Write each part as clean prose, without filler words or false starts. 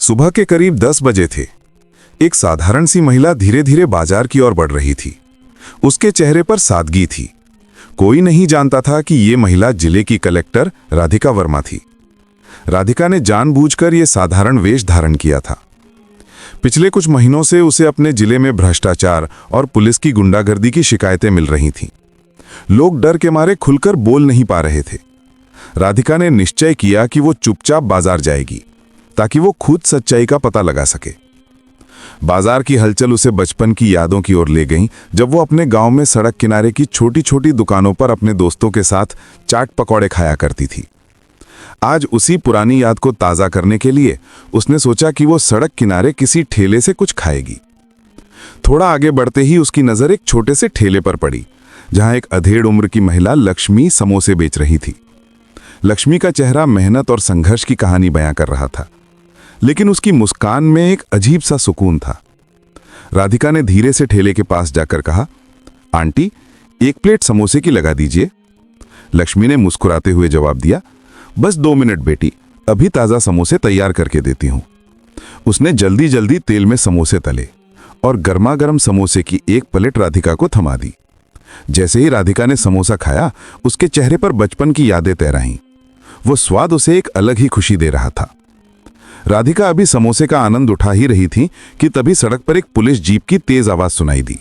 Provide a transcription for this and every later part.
सुबह के करीब 10 बजे थे। एक साधारण सी महिला धीरे धीरे बाजार की ओर बढ़ रही थी। उसके चेहरे पर सादगी थी। कोई नहीं जानता था कि ये महिला जिले की कलेक्टर राधिका वर्मा थी। राधिका ने जानबूझकर ये साधारण वेश धारण किया था। पिछले कुछ महीनों से उसे अपने जिले में भ्रष्टाचार और पुलिस की गुंडागर्दी की शिकायतें मिल रही थीं। लोग डर के मारे खुलकर बोल नहीं पा रहे थे। राधिका ने निश्चय किया कि वो चुपचाप बाजार जाएगी ताकि वो खुद सच्चाई का पता लगा सके। बाजार की हलचल उसे बचपन की यादों की ओर ले गई, जब वो अपने गांव में सड़क किनारे की छोटी छोटी दुकानों पर अपने दोस्तों के साथ चाट पकौड़े खाया करती थी। आज उसी पुरानी याद को ताज़ा करने के लिए उसने सोचा कि वो सड़क किनारे किसी ठेले से कुछ खाएगी। थोड़ा आगे बढ़ते ही उसकी नज़र एक छोटे से ठेले पर पड़ी, जहां एक अधेड़ उम्र की महिला लक्ष्मी समोसे बेच रही थी। लक्ष्मी का चेहरा मेहनत और संघर्ष की कहानी बयां कर रहा था, लेकिन उसकी मुस्कान में एक अजीब सा सुकून था। राधिका ने धीरे से ठेले के पास जाकर कहा, आंटी, एक प्लेट समोसे की लगा दीजिए। लक्ष्मी ने मुस्कुराते हुए जवाब दिया, बस 2 मिनट बेटी, अभी ताज़ा समोसे तैयार करके देती हूँ। उसने जल्दी जल्दी तेल में समोसे तले और गर्मा गर्म समोसे की एक प्लेट राधिका को थमा दी। जैसे ही राधिका ने समोसा खाया, उसके चेहरे पर बचपन की यादें तैराईं। वो स्वाद उसे एक अलग ही खुशी दे रहा था। राधिका अभी समोसे का आनंद उठा ही रही थी कि तभी सड़क पर एक पुलिस जीप की तेज आवाज सुनाई दी।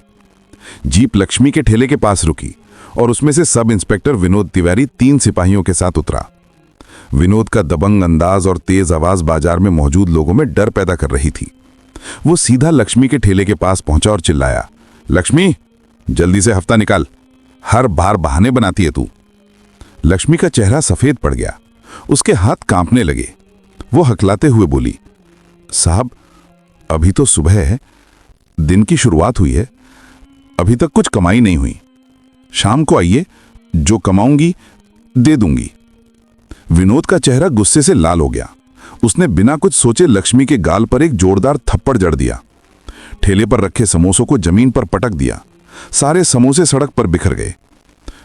जीप लक्ष्मी के ठेले के पास रुकी और उसमें से सब इंस्पेक्टर विनोद तिवारी 3 सिपाहियों के साथ उतरा। विनोद का दबंग अंदाज और तेज आवाज बाजार में मौजूद लोगों में डर पैदा कर रही थी। वो सीधा लक्ष्मी के ठेले के पास पहुंचा और चिल्लाया, लक्ष्मी, जल्दी से हफ्ता निकाल, हर बार बहाने बनाती है तू। लक्ष्मी का चेहरा सफेद पड़ गया, उसके हाथ कांपने लगे। वो हकलाते हुए बोली, साहब, अभी तो सुबह है, दिन की शुरुआत हुई है, अभी तक कुछ कमाई नहीं हुई। शाम को आइए, जो कमाऊंगी दे दूंगी। विनोद का चेहरा गुस्से से लाल हो गया। उसने बिना कुछ सोचे लक्ष्मी के गाल पर एक जोरदार थप्पड़ जड़ दिया। ठेले पर रखे समोसों को जमीन पर पटक दिया। सारे समोसे सड़क पर बिखर गए।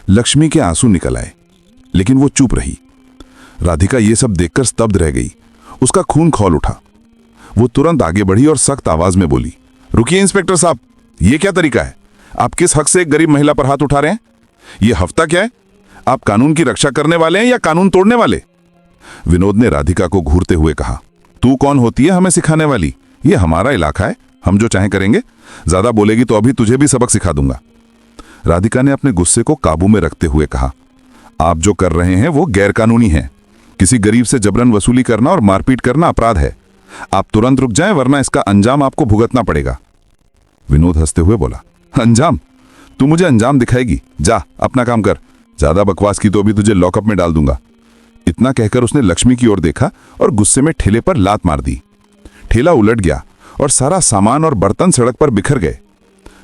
लक्ष्मी के आंसू निकल आए, लेकिन वो चुप रही। राधिका ये सब देखकर स्तब्ध रह गई। उसका खून खौल उठा। वो तुरंत आगे बढ़ी और सख्त आवाज में बोली, रुकिए इंस्पेक्टर साहब, ये क्या तरीका है? आप किस हक से एक गरीब महिला पर हाथ उठा रहे हैं? ये हफ्ता क्या है? आप कानून की रक्षा करने वाले हैं या कानून तोड़ने वाले? विनोद ने राधिका को घूरते हुए कहा, तू कौन होती है हमें सिखाने वाली? ये हमारा इलाका है, हम जो चाहें करेंगे। ज्यादा बोलेगी तो अभी तुझे भी सबक सिखा दूंगा। राधिका ने अपने गुस्से को काबू में रखते हुए कहा, आप जो कर रहे हैं वो गैरकानूनी है। किसी गरीब से जबरन वसूली करना और मारपीट करना अपराध है। आप तुरंत रुक जाएं, वरना इसका अंजाम आपको भुगतना पड़ेगा। विनोद हंसते हुए बोला, अंजाम? तू मुझे अंजाम दिखाएगी? जा अपना काम कर। ज्यादा बकवास की तो अभी तुझे लॉकअप में डाल दूंगा। इतना कहकर उसने लक्ष्मी की ओर देखा और गुस्से में ठेले पर लात मार दी। ठेला उलट गया और सारा सामान और बर्तन सड़क पर बिखर गए।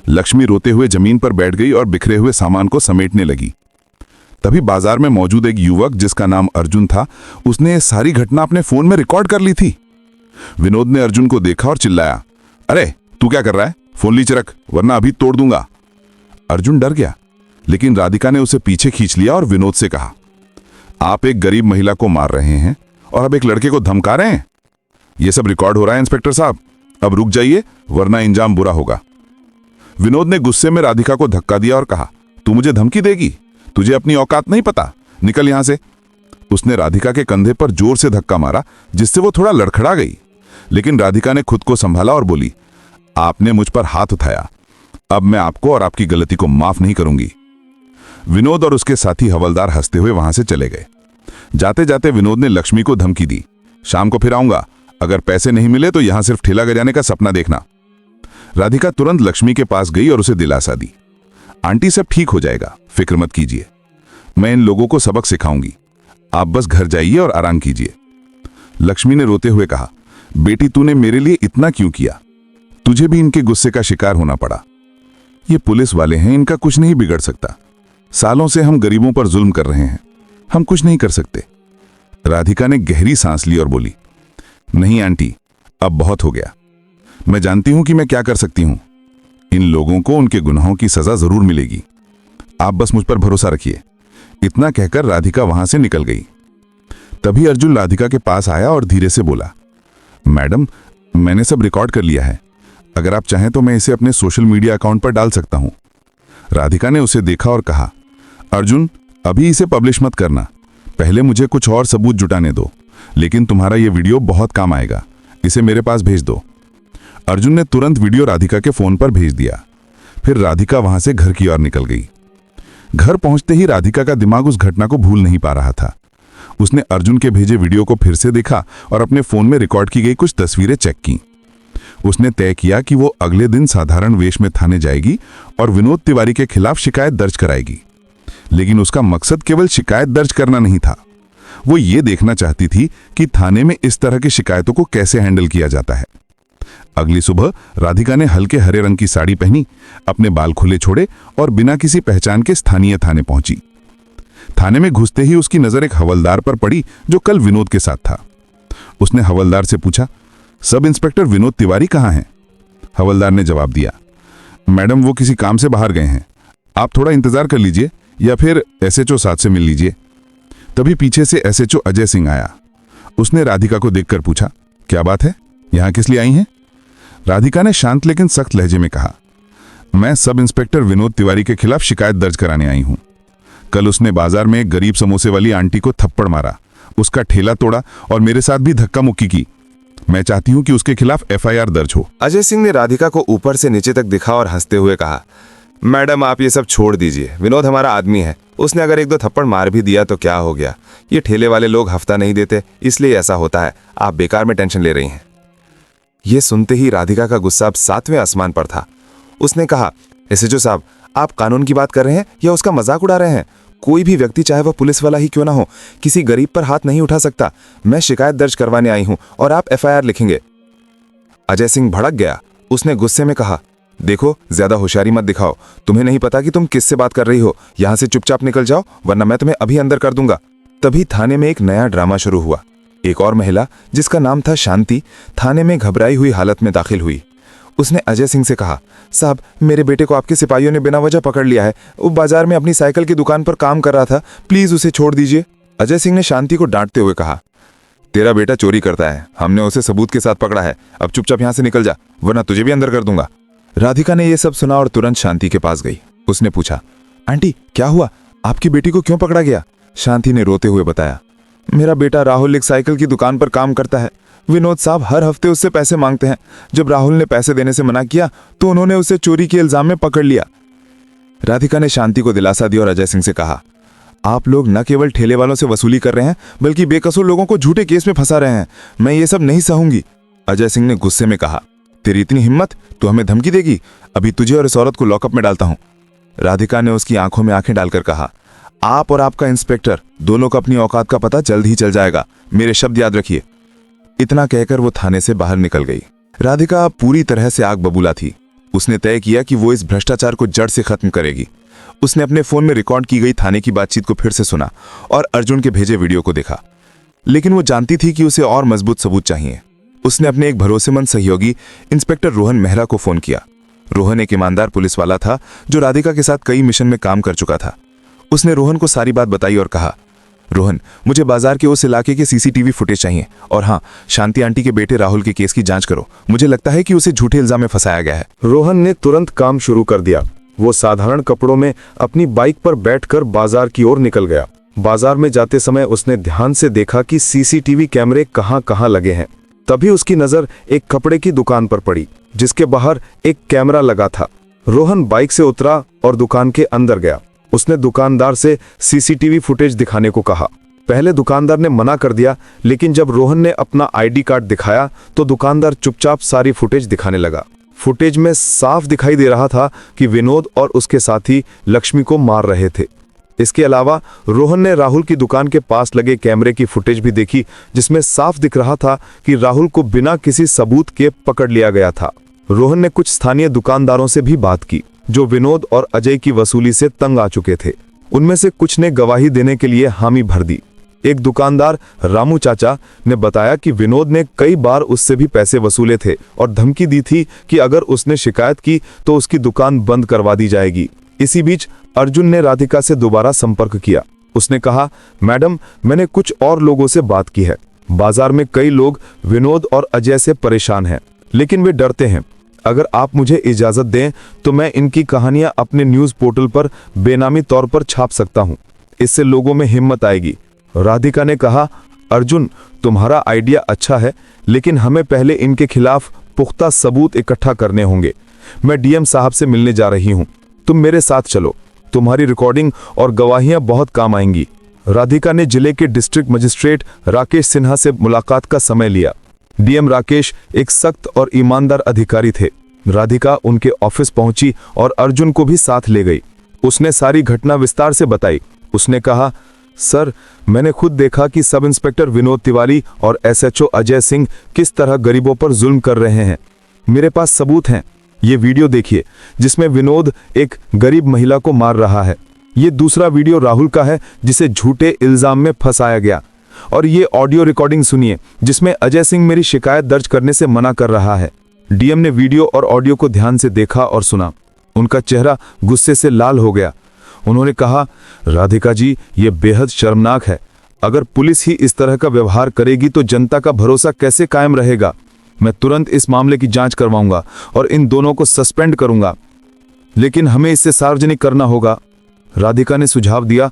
लक्ष्मी रोते हुए जमीन पर बैठ गई और बिखरे हुए सामान को समेटने लगी। तभी बाजार में मौजूद एक युवक, जिसका नाम अर्जुन था, उसने ये सारी घटना अपने फोन में रिकॉर्ड कर ली थी। विनोद ने अर्जुन को देखा और चिल्लाया, अरे तू क्या कर रहा है? फोन नीचे रख, वरना अभी तोड़ दूंगा। अर्जुन डर गया, लेकिन राधिका ने उसे पीछे खींच लिया और विनोद से कहा, आप एक गरीब महिला को मार रहे हैं और अब एक लड़के को धमका रहे हैं? यह सब रिकॉर्ड हो रहा है इंस्पेक्टर साहब, अब रुक जाइए, वरना अंजाम बुरा होगा। विनोद ने गुस्से में राधिका को धक्का दिया और कहा, तू मुझे धमकी देगी? तुझे अपनी औकात नहीं पता? निकल यहां से। उसने राधिका के कंधे पर जोर से धक्का मारा, जिससे वो थोड़ा लड़खड़ा गई, लेकिन राधिका ने खुद को संभाला और बोली, आपने मुझ पर हाथ उठाया, अब मैं आपको और आपकी गलती को माफ नहीं करूंगी। विनोद और उसके साथी हवलदार हंसते हुए वहां से चले गए। जाते जाते विनोद ने लक्ष्मी को धमकी दी, शाम को फिर आऊंगा, अगर पैसे नहीं मिले तो यहां सिर्फ ठेला गजाने का सपना देखना। राधिका तुरंत लक्ष्मी के पास गई और उसे दिलासा दी, आंटी सब ठीक हो जाएगा, फिक्र मत कीजिए, मैं इन लोगों को सबक सिखाऊंगी, आप बस घर जाइए और आराम कीजिए। लक्ष्मी ने रोते हुए कहा, बेटी तूने मेरे लिए इतना क्यों किया? तुझे भी इनके गुस्से का शिकार होना पड़ा। ये पुलिस वाले हैं, इनका कुछ नहीं बिगड़ सकता। सालों से हम गरीबों पर जुल्म कर रहे हैं, हम कुछ नहीं कर सकते। राधिका ने गहरी सांस ली और बोली, नहीं आंटी, अब बहुत हो गया, मैं जानती हूं कि मैं क्या कर सकती हूं। इन लोगों को उनके गुनाहों की सजा जरूर मिलेगी, आप बस मुझ पर भरोसा रखिए। इतना कहकर राधिका वहां से निकल गई। तभी अर्जुन राधिका के पास आया और धीरे से बोला, मैडम, मैंने सब रिकॉर्ड कर लिया है। अगर आप चाहें तो मैं इसे अपने सोशल मीडिया अकाउंट पर डाल सकता हूं। राधिका ने उसे देखा और कहा, अर्जुन, अभी इसे पब्लिश मत करना, पहले मुझे कुछ और सबूत जुटाने दो, लेकिन तुम्हारा ये वीडियो बहुत काम आएगा, इसे मेरे पास भेज दो। अर्जुन ने तुरंत वीडियो राधिका के फोन पर भेज दिया। फिर राधिका वहां से घर की ओर निकल गई। घर पहुंचते ही राधिका का दिमाग उस घटना को भूल नहीं पा रहा था। उसने अर्जुन के भेजे वीडियो को फिर से देखा और अपने फोन में रिकॉर्ड की गई कुछ तस्वीरें चेक की। उसने तय किया कि वो अगले दिन साधारण वेश में थाने जाएगी और विनोद तिवारी के खिलाफ शिकायत दर्ज कराएगी। लेकिन उसका मकसद केवल शिकायत दर्ज करना नहीं था, वो ये देखना चाहती थी कि थाने में इस तरह की शिकायतों को कैसे हैंडल किया जाता है। अगली सुबह राधिका ने हल्के हरे रंग की साड़ी पहनी, अपने बाल खुले छोड़े और बिना किसी पहचान के स्थानीय थाने पहुंची। थाने में घुसते ही उसकी नजर एक हवलदार पर पड़ी जो कल विनोद के साथ था। उसने हवलदार से पूछा, सब इंस्पेक्टर विनोद तिवारी कहाँ हैं? हवलदार ने जवाब दिया, मैडम, वो किसी काम से बाहर गए हैं, आप थोड़ा इंतजार कर लीजिए या फिर एसएचओ साहब से मिल लीजिए। तभी पीछे से एसएचओ अजय सिंह आया। उसने राधिका को देखकर पूछा, क्या बात है, यहां किस लिए आई हैं? राधिका ने शांत लेकिन सख्त लहजे में कहा, मैं सब इंस्पेक्टर विनोद तिवारी के खिलाफ शिकायत दर्ज कराने आई हूं। कल उसने बाजार में एक गरीब समोसे वाली आंटी को थप्पड़ मारा, उसका ठेला तोड़ा और मेरे साथ भी धक्का मुक्की की। मैं चाहती हूं कि उसके खिलाफ एफआईआर दर्ज हो। अजय सिंह ने राधिका को ऊपर से नीचे तक दिखा और हंसते हुए कहा, मैडम, आप ये सब छोड़ दीजिए, विनोद हमारा आदमी है, उसने अगर एक दो थप्पड़ मार भी दिया तो क्या हो गया, ये ठेले वाले लोग हफ्ता नहीं देते, इसलिए ऐसा होता है, आप बेकार में टेंशन ले रही हैं। ये सुनते ही राधिका का गुस्सा अब 7वें आसमान पर था। उसने कहा, एसएचओ साहब, आप कानून की बात कर रहे हैं या उसका मजाक उड़ा रहे हैं? कोई भी व्यक्ति, चाहे वह पुलिस वाला ही क्यों ना हो, किसी गरीब पर हाथ नहीं उठा सकता। मैं शिकायत दर्ज करवाने आई हूं और आप एफआईआर लिखेंगे। अजय सिंह भड़क गया। उसने गुस्से में कहा, देखो, ज्यादा होशियारी मत दिखाओ, तुम्हें नहीं पता कि तुम किससे बात कर रही हो, यहां से चुपचाप निकल जाओ वरना मैं तुम्हें अभी अंदर कर दूंगा। तभी थाने में एक नया ड्रामा शुरू हुआ। एक और महिला, जिसका नाम था शांति, थाने में घबराई हुई हालत में दाखिल हुई। उसने अजय सिंह से कहा, साहब, मेरे बेटे को आपके सिपाहियों ने बिना वजह पकड़ लिया है, वो बाजार में अपनी साइकिल की दुकान पर काम कर रहा था, प्लीज उसे छोड़ दीजिए। अजय सिंह ने शांति को डांटते हुए कहा, तेरा बेटा चोरी करता है, हमने उसे सबूत के साथ पकड़ा है, अब चुपचाप यहां से निकल जा वरना तुझे भी अंदर कर दूंगा। राधिका ने यह सब सुना और तुरंत शांति के पास गई। उसने पूछा, आंटी, क्या हुआ, आपकी बेटी को क्यों पकड़ा गया? शांति ने रोते हुए बताया, मेरा बेटा राहुल एक साइकिल की दुकान पर काम करता है, विनोद साहब हर हफ्ते उससे पैसे मांगते हैं। जब राहुल ने पैसे देने से मना किया तो उन्होंने उसे चोरी के इल्जाम में पकड़ लिया। राधिका ने शांति को दिलासा दिया और अजय सिंह से कहा, आप लोग न केवल ठेले वालों से वसूली कर रहे हैं बल्कि बेकसूर लोगों को झूठे केस में फंसा रहे हैं, मैं ये सब नहीं सहूंगी। अजय सिंह ने गुस्से में कहा, तेरी इतनी हिम्मत, तू हमें धमकी देगी? अभी तुझे और इस औरत को लॉकअप में डालता हूं। राधिका ने उसकी आंखों में आंखें डालकर कहा, आप और आपका इंस्पेक्टर दोनों को अपनी औकात का पता जल्द ही चल जाएगा, मेरे शब्द याद रखिए। इतना कहकर वो थाने से बाहर निकल गई। राधिका पूरी तरह से आग बबूला थी। उसने तय किया कि वो इस भ्रष्टाचार को जड़ से खत्म करेगी। उसने अपने फोन में रिकॉर्ड की गई थाने की बातचीत को फिर से सुना और अर्जुन के भेजे वीडियो को देखा, लेकिन वो जानती थी कि उसे और मजबूत सबूत चाहिए। उसने अपने एक भरोसेमंद सहयोगी इंस्पेक्टर रोहन मेहरा को फोन किया। रोहन एक ईमानदार पुलिस वाला था जो राधिका के साथ कई मिशन में काम कर चुका था। उसने रोहन को सारी बात बताई और कहा, रोहन, मुझे बाजार के उस इलाके के सीसीटीवी फुटेज चाहिए और हाँ, शांति आंटी के बेटे राहुल के केस की जांच करो, मुझे लगता है कि उसे झूठे इल्जाम में फंसाया गया है। रोहन ने तुरंत काम शुरू कर दिया। वो साधारण कपड़ों में अपनी बाइक पर बैठकर बाजार की ओर निकल गया। बाजार में जाते समय उसने ध्यान से देखा कि सीसीटीवी कैमरे कहां-कहां लगे हैं। तभी उसकी नजर एक कपड़े की दुकान पर पड़ी जिसके बाहर एक कैमरा लगा था। रोहन बाइक से उतरा और दुकान के अंदर गया। उसने दुकानदार से सीसीटीवी फुटेज दिखाने को कहा। पहले दुकानदार ने मना कर दिया, लेकिन जब रोहन ने अपना आईडी कार्ड दिखाया तो दुकानदार चुपचाप सारी फुटेज दिखाने लगा। फुटेज में साफ दिखाई दे रहा था कि विनोद और उसके साथी लक्ष्मी को मार रहे थे। इसके अलावा रोहन ने राहुल की दुकान के पास लगे कैमरे की फुटेज भी देखी, जिसमें साफ दिख रहा था कि राहुल को बिना किसी सबूत के पकड़ लिया गया था। रोहन ने कुछ स्थानीय दुकानदारों से भी बात की जो विनोद और अजय की वसूली से तंग आ चुके थे। उनमें से कुछ ने गवाही देने के लिए हामी भर दी। एक दुकानदार रामू चाचा ने बताया कि विनोद ने कई बार उससे भी पैसे वसूले थे और धमकी दी थी कि अगर उसने शिकायत की तो उसकी दुकान बंद करवा दी जाएगी। इसी बीच अर्जुन ने राधिका से दोबारा संपर्क किया। उसने कहा, मैडम, मैंने कुछ और लोगों से बात की है, बाजार में कई लोग विनोद और अजय से परेशान हैं, लेकिन वे डरते हैं। अगर आप मुझे इजाजत दें तो मैं इनकी कहानियां अपने न्यूज़ पोर्टल पर बेनामी तौर पर छाप सकता हूं। इससे लोगों में हिम्मत आएगी। राधिका ने कहा, अर्जुन, तुम्हारा आइडिया अच्छा है, लेकिन हमें पहले इनके खिलाफ पुख्ता सबूत इकट्ठा करने होंगे। मैं डीएम साहब से मिलने जा रही हूं, तुम मेरे साथ चलो। तुम्हारी रिकॉर्डिंग और गवाहियां बहुत काम आएंगी। राधिका ने जिले के डिस्ट्रिक्ट मजिस्ट्रेट राकेश सिन्हा से मुलाकात का समय लिया। डीएम राकेश एक सख्त और ईमानदार अधिकारी थे। राधिका उनके ऑफिस पहुंची और अर्जुन को भी साथ ले गई। उसने सारी घटना विस्तार से बताई। उसने कहा, सर, मैंने खुद देखा कि सब इंस्पेक्टर विनोद तिवारी और एसएचओ अजय सिंह किस तरह गरीबों पर जुल्म कर रहे हैं। मेरे पास सबूत हैं। ये वीडियो देखिए जिसमें विनोद एक गरीब महिला को मार रहा है। ये दूसरा वीडियो राहुल का है जिसे झूठे इल्जाम में फंसाया गया। और ये ऑडियो रिकॉर्डिंग सुनिए जिसमें अजय सिंह मेरी शिकायत दर्ज करने से मना कर रहा है। डीएम ने वीडियो और ऑडियो को ध्यान से देखा और सुना। उनका चेहरा गुस्से से लाल हो गया। उन्होंने कहा, राधिका जी, ये बेहद शर्मनाक है। अगर पुलिस ही इस तरह का व्यवहार करेगी तो जनता का भरोसा कैसे कायम रहेगा। मैं तुरंत इस मामले की जांच करवाऊंगा और इन दोनों को सस्पेंड करूंगा, लेकिन हमें इसे सार्वजनिक करना होगा। राधिका ने सुझाव दिया,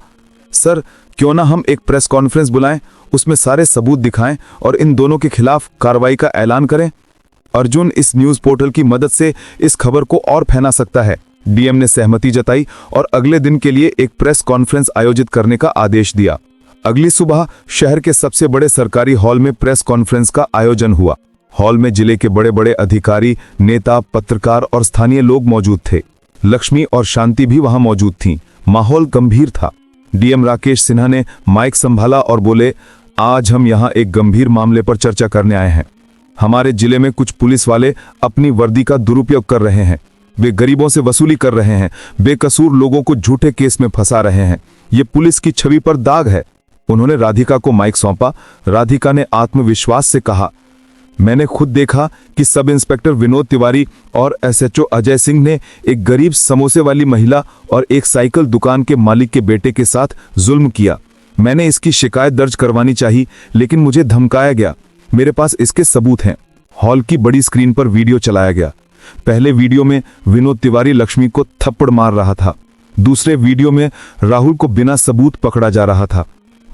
सर, क्यों ना हम एक प्रेस कॉन्फ्रेंस बुलाएं, उसमें सारे सबूत दिखाएं और इन दोनों के खिलाफ कार्रवाई का ऐलान करें। अर्जुन इस न्यूज़ पोर्टल की मदद से इस खबर को और फैला सकता है। डीएम ने सहमति जताई और अगले दिन के लिए एक प्रेस कॉन्फ्रेंस आयोजित करने का आदेश दिया। अगली सुबह शहर के सबसे बड़े सरकारी हॉल में प्रेस कॉन्फ्रेंस का आयोजन हुआ। हॉल में जिले के बड़े बड़े अधिकारी, नेता, पत्रकार और स्थानीय लोग मौजूद थे। लक्ष्मी और शांति भी वहां मौजूद थीं। माहौल गंभीर था। डीएम राकेश सिन्हा ने माइक संभाला और बोले, आज हम यहाँ एक गंभीर मामले पर चर्चा करने आए हैं। हमारे जिले में कुछ पुलिस वाले अपनी वर्दी का दुरुपयोग कर रहे हैं। वे गरीबों से वसूली कर रहे हैं, बेकसूर लोगों को झूठे केस में फंसा रहे हैं। ये पुलिस की छवि पर दाग है। उन्होंने राधिका को माइक सौंपा। राधिका ने आत्मविश्वास से कहा, मैंने खुद देखा कि सब इंस्पेक्टर विनोद तिवारी और एसएचओ अजय सिंह ने एक गरीब समोसे वाली महिला और एक साइकिल दुकान के मालिक के बेटे के साथ जुल्म किया। मैंने इसकी शिकायत दर्ज करवानी चाहिए, लेकिन मुझे धमकाया गया। मेरे पास इसके सबूत हैं। हॉल की बड़ी स्क्रीन पर वीडियो चलाया गया। पहले वीडियो में विनोद तिवारी लक्ष्मी को थप्पड़ मार रहा था। दूसरे वीडियो में राहुल को बिना सबूत पकड़ा जा रहा था।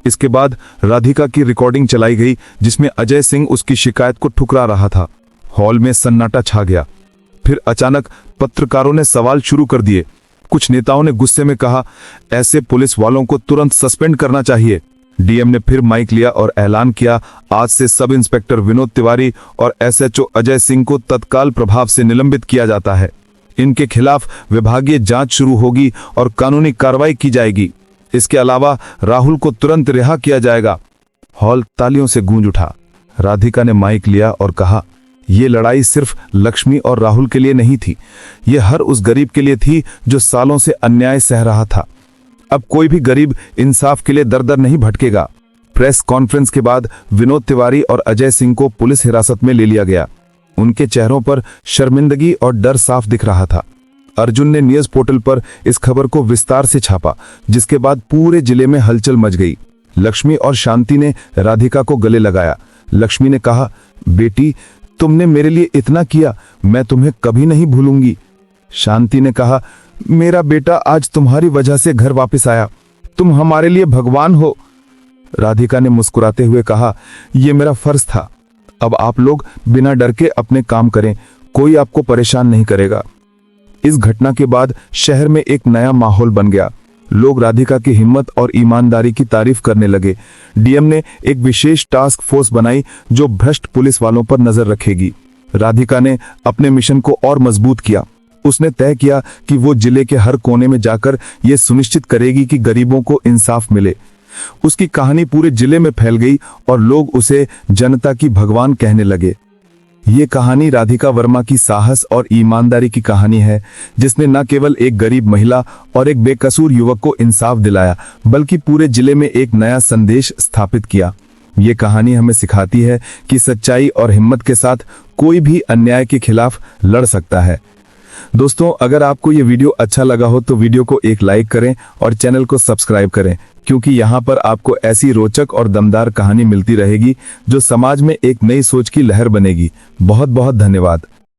इसके बाद राधिका की रिकॉर्डिंग चलाई गई जिसमें अजय सिंह उसकी शिकायत को ठुकरा रहा था। हॉल में सन्नाटा छा गया। फिर अचानक पत्रकारों ने सवाल शुरू कर दिए। कुछ नेताओं ने गुस्से में कहा, ऐसे पुलिस वालों को तुरंत सस्पेंड करना चाहिए। डीएम ने फिर माइक लिया और ऐलान किया, आज से सब इंस्पेक्टर विनोद तिवारी और एसएचओ अजय सिंह को तत्काल प्रभाव से निलंबित किया जाता है। इनके खिलाफ विभागीय जांच शुरू होगी और कानूनी कार्रवाई की जाएगी। इसके अलावा राहुल को तुरंत रिहा किया जाएगा। हॉल तालियों से गूंज उठा। राधिका ने माइक लिया और कहा, ये लड़ाई सिर्फ लक्ष्मी और राहुल के लिए नहीं थी, ये हर उस गरीब के लिए थी जो सालों से अन्याय सह रहा था। अब कोई भी गरीब इंसाफ के लिए दर दर नहीं भटकेगा। प्रेस कॉन्फ्रेंस के बाद विनोद तिवारी और अजय सिंह को पुलिस हिरासत में ले लिया गया। उनके चेहरों पर शर्मिंदगी और डर साफ दिख रहा था। अर्जुन ने न्यूज़ पोर्टल पर इस खबर को विस्तार से छापा, जिसके बाद पूरे जिले में हलचल मच गई। लक्ष्मी और शांति ने राधिका को गले लगाया। लक्ष्मी ने कहा, बेटी, तुमने मेरे लिए इतना किया, मैं तुम्हें कभी नहीं भूलूंगी। शांति ने कहा, मेरा बेटा आज तुम्हारी वजह से घर वापस आया, तुम हमारे लिए भगवान हो। राधिका ने मुस्कुराते हुए कहा, यह मेरा फर्ज था। अब आप लोग बिना डर के अपने काम करें, कोई आपको परेशान नहीं करेगा। इस घटना के बाद शहर में एक नया माहौल बन गया। लोग राधिका की हिम्मत और ईमानदारी की तारीफ करने लगे। डीएम ने एक विशेष टास्क फोर्स बनाई जो भ्रष्ट पुलिस वालों पर नजर रखेगी। राधिका ने अपने मिशन को और मजबूत किया। उसने तय किया कि वो जिले के हर कोने में जाकर ये सुनिश्चित करेगी कि गरीबों को इंसाफ मिले। उसकी कहानी पूरे जिले में फैल गई और लोग उसे जनता की भगवान कहने लगे। ये कहानी राधिका वर्मा की साहस और ईमानदारी की कहानी है, जिसने न केवल एक गरीब महिला और एक बेकसूर युवक को इंसाफ दिलाया, बल्कि पूरे जिले में एक नया संदेश स्थापित किया। ये कहानी हमें सिखाती है कि सच्चाई और हिम्मत के साथ कोई भी अन्याय के खिलाफ लड़ सकता है। दोस्तों, अगर आपको ये वीडियो अच्छा लगा हो तो वीडियो को एक लाइक करें और चैनल को सब्सक्राइब करें क्योंकि यहाँ पर आपको ऐसी रोचक और दमदार कहानी मिलती रहेगी जो समाज में एक नई सोच की लहर बनेगी। बहुत बहुत धन्यवाद।